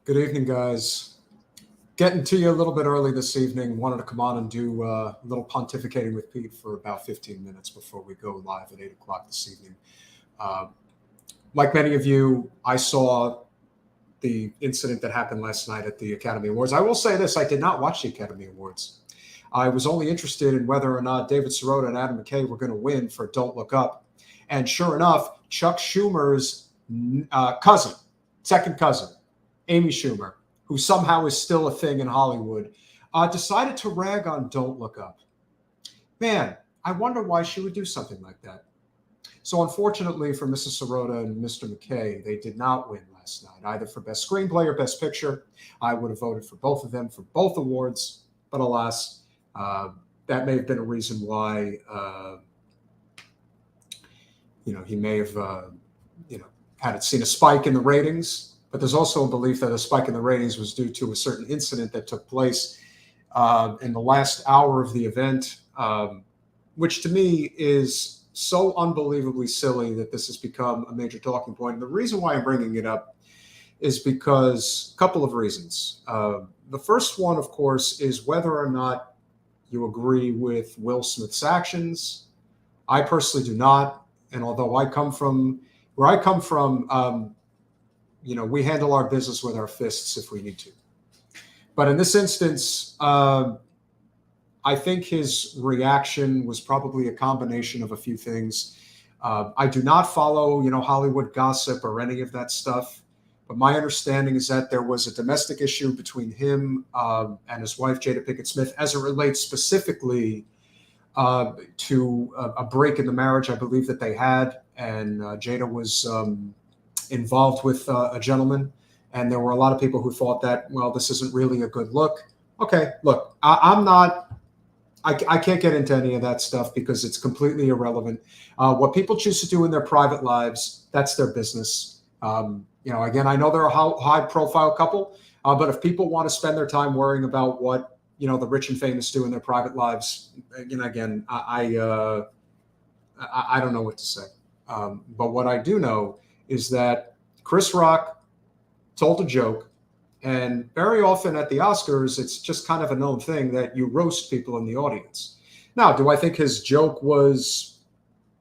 Good evening, guys. Getting to you a little bit early this evening. Wanted to come on and do a little pontificating with Pete for about 15 minutes before we go live at 8 o'clock this evening. Uh, like many of you, I saw the incident that happened last night at the Academy Awards. I will say this, I did not watch the Academy Awards. I was only interested in whether or not David Sirota and Adam McKay were going to win for Don't Look Up. And sure enough, Chuck Schumer's cousin, second cousin, Amy Schumer, who somehow is still a thing in Hollywood, decided to rag on Don't Look Up. Man, I wonder why she would do something like that. So unfortunately for Mrs. Sirota and Mr. McKay, they did not win last night, either for Best Screenplay or Best Picture. I would have voted for both of them for both awards, but alas, that may have been a reason why, he may have, had seen a spike in the ratings. But there's also a belief that a spike in the ratings was due to a certain incident that took place in the last hour of the event, which to me is so unbelievably silly that this has become a major talking point. And the reason why I'm bringing it up is because a couple of reasons. The first one, of course, is whether or not you agree with Will Smith's actions. I personally do not. And although I come from where I come from, we handle our business with our fists if we need to. But in this instance, I think his reaction was probably a combination of a few things. I do not follow, Hollywood gossip or any of that stuff. But my understanding is that there was a domestic issue between him and his wife, Jada Pinkett Smith, as it relates specifically to a break in the marriage, I believe, that they had. And Jada was involved with a gentleman, and there were a lot of people who thought that, well, this isn't really a good look. Okay, look, I can't get into any of that stuff because it's completely irrelevant. What people choose to do in their private lives, that's their business. Again, I know they're a high-profile couple, but if people want to spend their time worrying about what the rich and famous do in their private lives, I don't know what to say. But what I do know is that Chris Rock told a joke, and very often at the Oscars, it's just kind of a known thing that you roast people in the audience. Now, do I think his joke was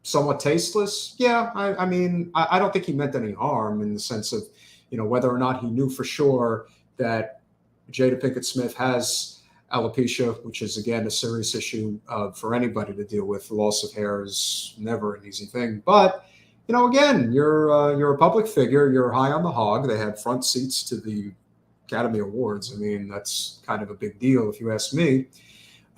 somewhat tasteless? Yeah, I don't think he meant any harm in the sense of, whether or not he knew for sure that Jada Pinkett Smith has alopecia, which is, again, a serious issue for anybody to deal with. The loss of hair is never an easy thing. But again, you're a public figure. You're high on the hog. They had front seats to the Academy Awards. That's kind of a big deal, if you ask me.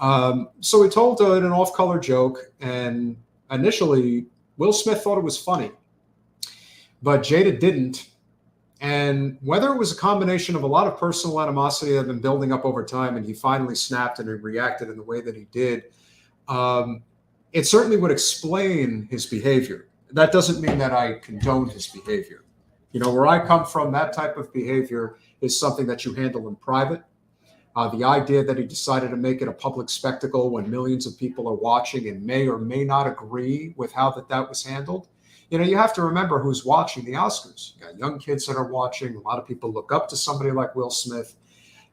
So he told an off-color joke, and initially, Will Smith thought it was funny, but Jada didn't. And whether it was a combination of a lot of personal animosity that had been building up over time, and he finally snapped and he reacted in the way that he did, it certainly would explain his behavior. That doesn't mean that I condone his behavior. Where I come from, that type of behavior is something that you handle in private. The idea that he decided to make it a public spectacle when millions of people are watching and may or may not agree with how that was handled. You have to remember who's watching the Oscars. You got young kids that are watching. A lot of people look up to somebody like Will Smith.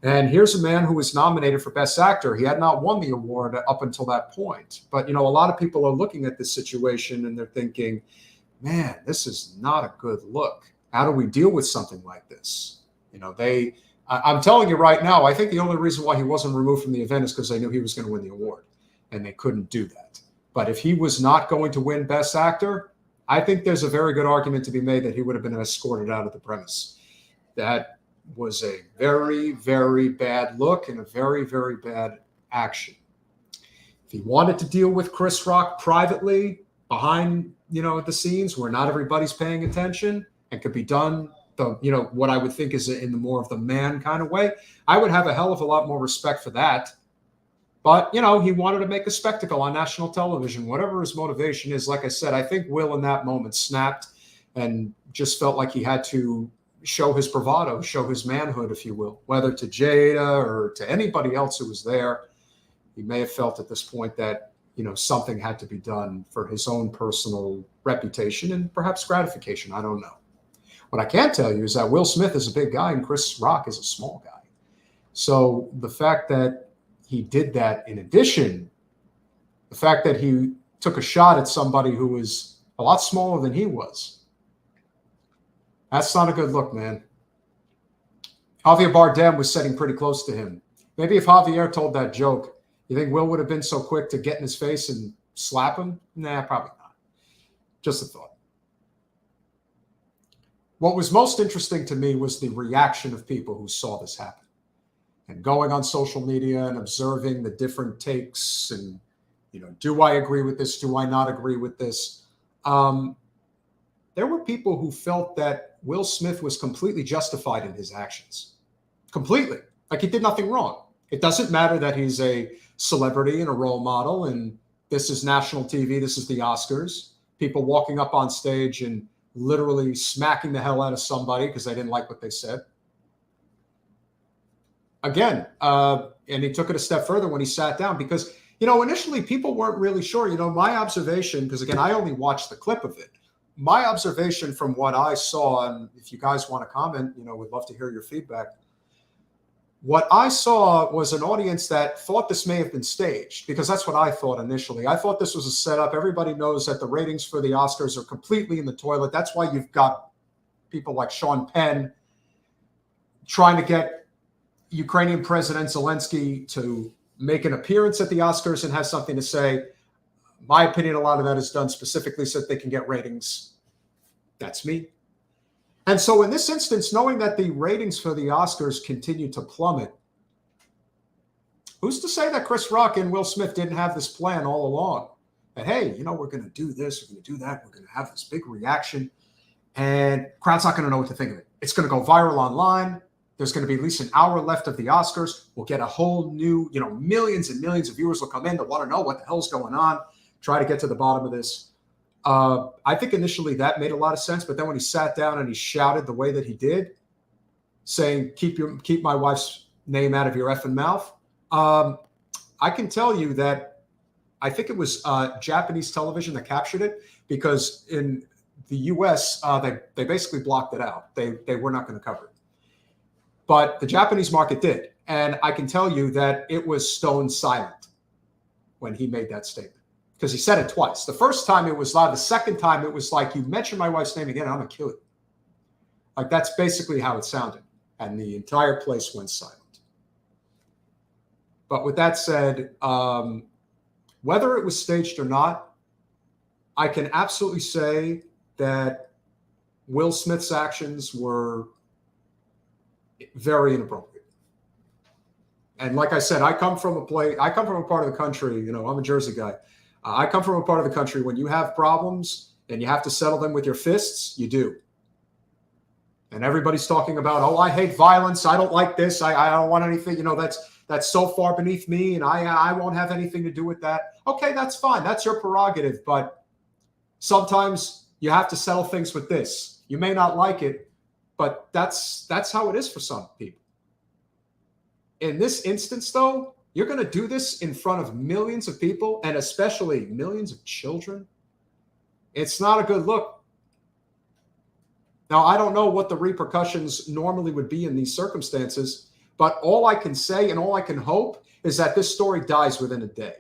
And here's a man who was nominated for Best Actor. He had not won the award up until that point. But, a lot of people are looking at this situation and they're thinking, man, this is not a good look. How do we deal with something like this? I'm telling you right now, I think the only reason why he wasn't removed from the event is because they knew he was going to win the award, and they couldn't do that. But if he was not going to win Best Actor, I think there's a very good argument to be made that he would have been escorted out of the premise. That was a very, very bad look and a very, very bad action. If he wanted to deal with Chris Rock privately behind, the scenes where not everybody's paying attention and could be done what I would think is in the more of the man kind of way, I would have a hell of a lot more respect for that. But, he wanted to make a spectacle on national television, whatever his motivation is. Like I said, I think Will in that moment snapped and just felt like he had to show his bravado, show his manhood, if you will, whether to Jada or to anybody else who was there. He may have felt at this point that, something had to be done for his own personal reputation and perhaps gratification. I don't know. What I can tell you is that Will Smith is a big guy and Chris Rock is a small guy. So the fact that he did that, in addition, the fact that he took a shot at somebody who was a lot smaller than he was, that's not a good look, man. Javier Bardem was sitting pretty close to him. Maybe if Javier told that joke, you think Will would have been so quick to get in his face and slap him? Nah, probably not. Just a thought. What was most interesting to me was the reaction of people who saw this happen, and going on social media and observing the different takes and, do I agree with this? Do I not agree with this? There were people who felt that Will Smith was completely justified in his actions. Completely. Like he did nothing wrong. It doesn't matter that he's a celebrity and a role model, and this is national TV, this is the Oscars. People walking up on stage and literally smacking the hell out of somebody because they didn't like what they said. Again, and he took it a step further when he sat down because, initially people weren't really sure. My observation, because again, I only watched the clip of it. My observation from what I saw, and if you guys want to comment, we'd love to hear your feedback. What I saw was an audience that thought this may have been staged, because that's what I thought initially. I thought this was a setup. Everybody knows that the ratings for the Oscars are completely in the toilet. That's why you've got people like Sean Penn trying to get Ukrainian President Zelensky to make an appearance at the Oscars and have something to say. My opinion, a lot of that is done specifically so that they can get ratings. That's me. And so in this instance, knowing that the ratings for the Oscars continue to plummet, who's to say that Chris Rock and Will Smith didn't have this plan all along? That, hey, we're going to do this, we're going to do that, we're going to have this big reaction, and crowd's not going to know what to think of it. It's going to go viral online. There's going to be at least an hour left of the Oscars. We'll get a whole new, millions and millions of viewers will come in to want to know what the hell's going on, try to get to the bottom of this. I think initially that made a lot of sense, but then when he sat down and he shouted the way that he did, saying, keep my wife's name out of your effing mouth, I can tell you that I think it was Japanese television that captured it, because in the US, they basically blocked it out. They were not going to cover it. But the Japanese market did. And I can tell you that it was stone silent when he made that statement, because he said it twice. The first time it was loud. The second time it was like, you mention my wife's name again, I'm going to kill you. Like, that's basically how it sounded. And the entire place went silent. But with that said, whether it was staged or not, I can absolutely say that Will Smith's actions were very inappropriate. And like I said, I come from a part of the country, I'm a Jersey guy. I come from a part of the country when you have problems and you have to settle them with your fists, you do. And everybody's talking about, I hate violence. I don't like this. I don't want anything, that's so far beneath me, and I won't have anything to do with that. Okay, that's fine. That's your prerogative. But sometimes you have to settle things with this. You may not like it, but that's how it is for some people. In this instance, though, you're going to do this in front of millions of people, and especially millions of children. It's not a good look. Now, I don't know what the repercussions normally would be in these circumstances, but all I can say and all I can hope is that this story dies within a day.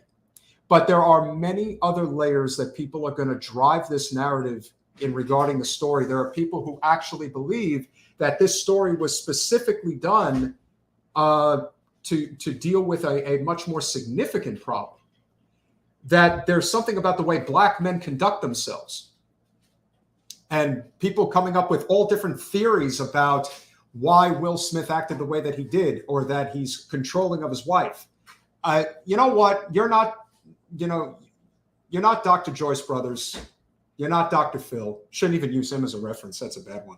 But there are many other layers that people are going to drive this narrative in regarding the story. There are people who actually believe that this story was specifically done to deal with a much more significant problem. That there's something about the way black men conduct themselves. And people coming up with all different theories about why Will Smith acted the way that he did, or that he's controlling of his wife. You know what? You're not Dr. Joyce Brothers. You're not Dr. Phil. Shouldn't even use him as a reference. That's a bad one.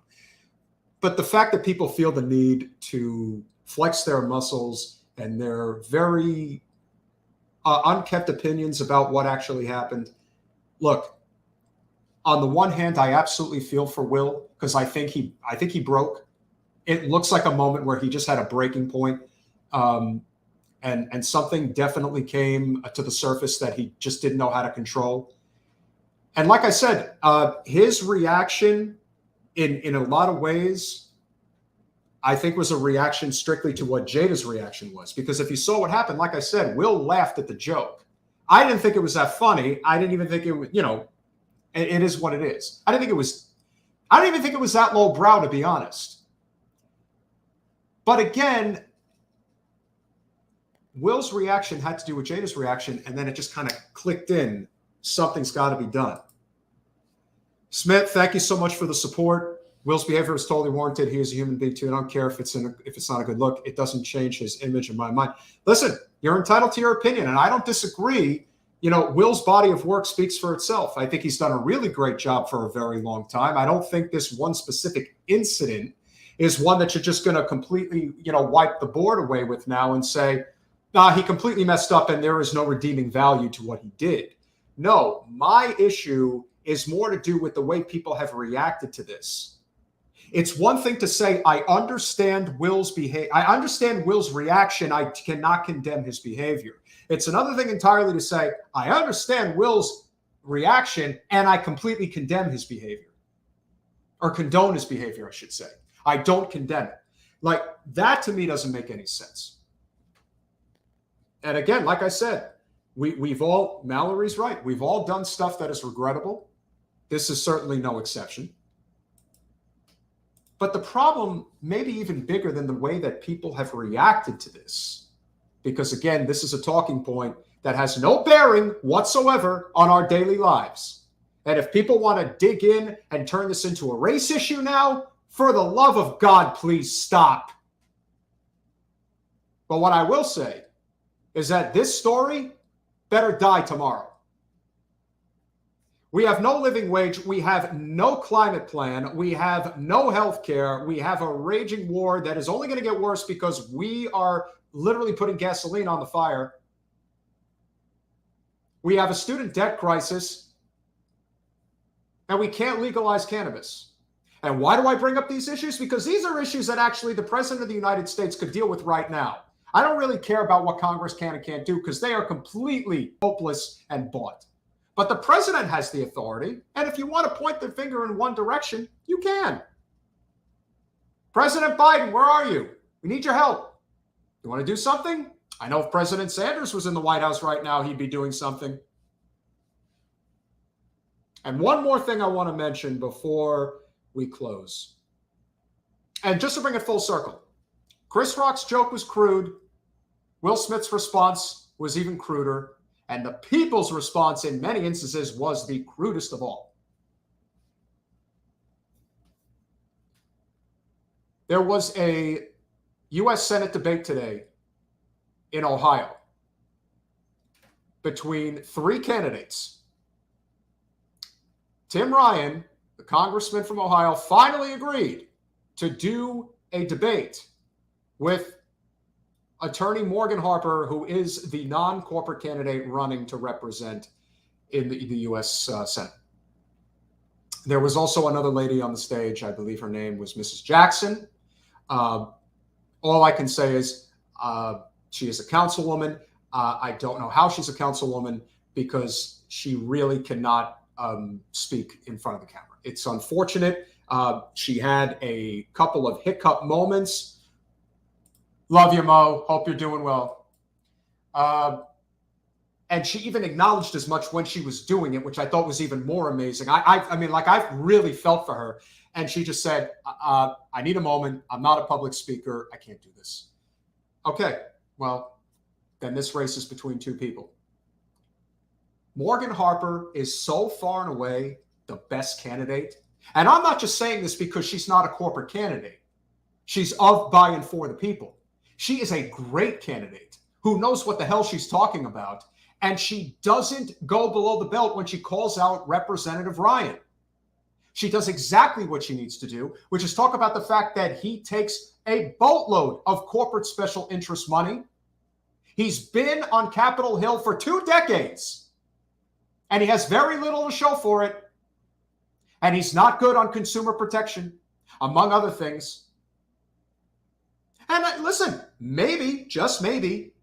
But the fact that people feel the need to flex their muscles and their very unkept opinions about what actually happened. Look, on the one hand, I absolutely feel for Will, because I think he broke. It looks like a moment where he just had a breaking point, and something definitely came to the surface that he just didn't know how to control. And like I said, his reaction in a lot of ways, I think was a reaction strictly to what Jada's reaction was. Because if you saw what happened, like I said, Will laughed at the joke. I didn't think it was that funny. I didn't even think it was, it is what it is. I didn't even think it was that low brow, to be honest. But again, Will's reaction had to do with Jada's reaction, and then it just kind of clicked in. Something's got to be done. Smith, thank you so much for the support. Will's behavior is totally warranted. He is a human being too. I don't care if it's not a good look. It doesn't change his image in my mind. Listen, you're entitled to your opinion, and I don't disagree. Will's body of work speaks for itself. I think he's done a really great job for a very long time. I don't think this one specific incident is one that you're just going to completely, wipe the board away with now and say, nah, he completely messed up and there is no redeeming value to what he did. No, my issue is more to do with the way people have reacted to this. It's one thing to say, I understand Will's behavior. I understand Will's reaction. I cannot condemn his behavior. It's another thing entirely to say, I understand Will's reaction and I completely condemn his behavior, or condone his behavior, I should say. I don't condemn it. Like, that to me doesn't make any sense. And again, like I said, we've all, Mallory's right. We've all done stuff that is regrettable. This is certainly no exception. But the problem may be even bigger than the way that people have reacted to this. Because again, this is a talking point that has no bearing whatsoever on our daily lives. And if people want to dig in and turn this into a race issue now, for the love of God, please stop. But what I will say is that this story better die tomorrow. We have no living wage. We have no climate plan. We have no health care. We have a raging war that is only going to get worse because we are literally putting gasoline on the fire. We have a student debt crisis, and we can't legalize cannabis. And why do I bring up these issues? Because these are issues that actually the President of the United States could deal with right now. I don't really care about what Congress can and can't do because they are completely hopeless and bought. But the president has the authority, and if you want to point the finger in one direction, you can. President Biden, where are you? We need your help. You want to do something? I know if President Sanders was in the White House right now, he'd be doing something. And one more thing I want to mention before we close. And just to bring it full circle, Chris Rock's joke was crude. Will Smith's response was even cruder. And the people's response in many instances was the crudest of all. There was a U.S. Senate debate today in Ohio between three candidates. Tim Ryan, the congressman from Ohio, finally agreed to do a debate with Attorney Morgan Harper, who is the non-corporate candidate running to represent in the U.S. Senate. There was also another lady on the stage. I believe her name was Mrs. Jackson. All I can say is she is a councilwoman. I don't know how she's a councilwoman because she really cannot speak in front of the camera. It's unfortunate. She had a couple of hiccup moments. Love you, Mo. Hope you're doing well. And she even acknowledged as much when she was doing it, which I thought was even more amazing. I mean, like, I've really felt for her. And she just said, I need a moment. I'm not a public speaker. I can't do this. Okay, well, then this race is between two people. Morgan Harper is so far and away the best candidate. And I'm not just saying this because she's not a corporate candidate. She's of, by, and for the people. She is a great candidate who knows what the hell she's talking about. And she doesn't go below the belt when she calls out Representative Ryan. She does exactly what she needs to do, which is talk about the fact that he takes a boatload of corporate special interest money. He's been on Capitol Hill for 2 decades, and he has very little to show for it. And he's not good on consumer protection, among other things. And listen, maybe, just maybe,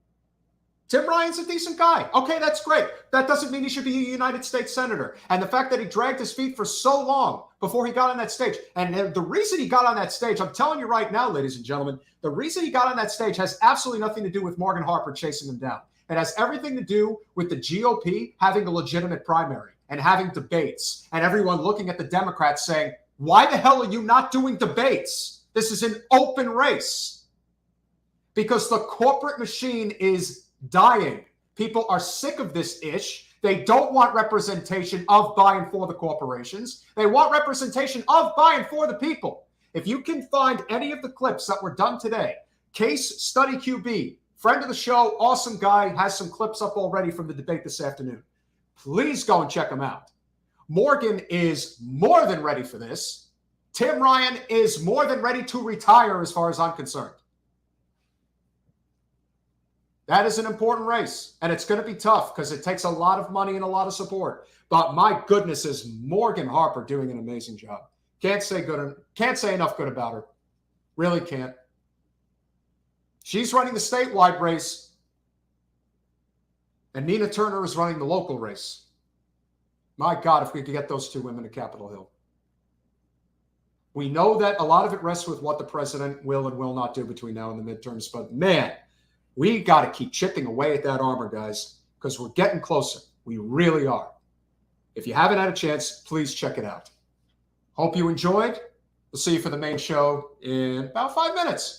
Tim Ryan's a decent guy. Okay, that's great. That doesn't mean he should be a United States Senator. And the fact that he dragged his feet for so long before he got on that stage, and the reason he got on that stage, I'm telling you right now, ladies and gentlemen, the reason he got on that stage has absolutely nothing to do with Morgan Harper chasing him down. It has everything to do with the GOP having a legitimate primary and having debates and everyone looking at the Democrats saying, why the hell are you not doing debates? This is an open race. Because the corporate machine is dying. People are sick of this ish. They don't want representation of by and for the corporations. They want representation of by and for the people. If you can find any of the clips that were done today, Case Study QB, friend of the show, awesome guy, has some clips up already from the debate this afternoon. Please go and check them out. Morgan is more than ready for this. Tim Ryan is more than ready to retire as far as I'm concerned. That is an important race, and it's going to be tough because it takes a lot of money and a lot of support. But my goodness, is Morgan Harper doing an amazing job. Can't say enough good about her. Really can't. She's running the statewide race, and Nina Turner is running the local race. My God, if we could get those two women to Capitol Hill. We know that a lot of it rests with what the president will and will not do between now and the midterms, but man, we got to keep chipping away at that armor, guys, because we're getting closer. We really are. If you haven't had a chance, please check it out. Hope you enjoyed. We'll see you for the main show in about 5 minutes.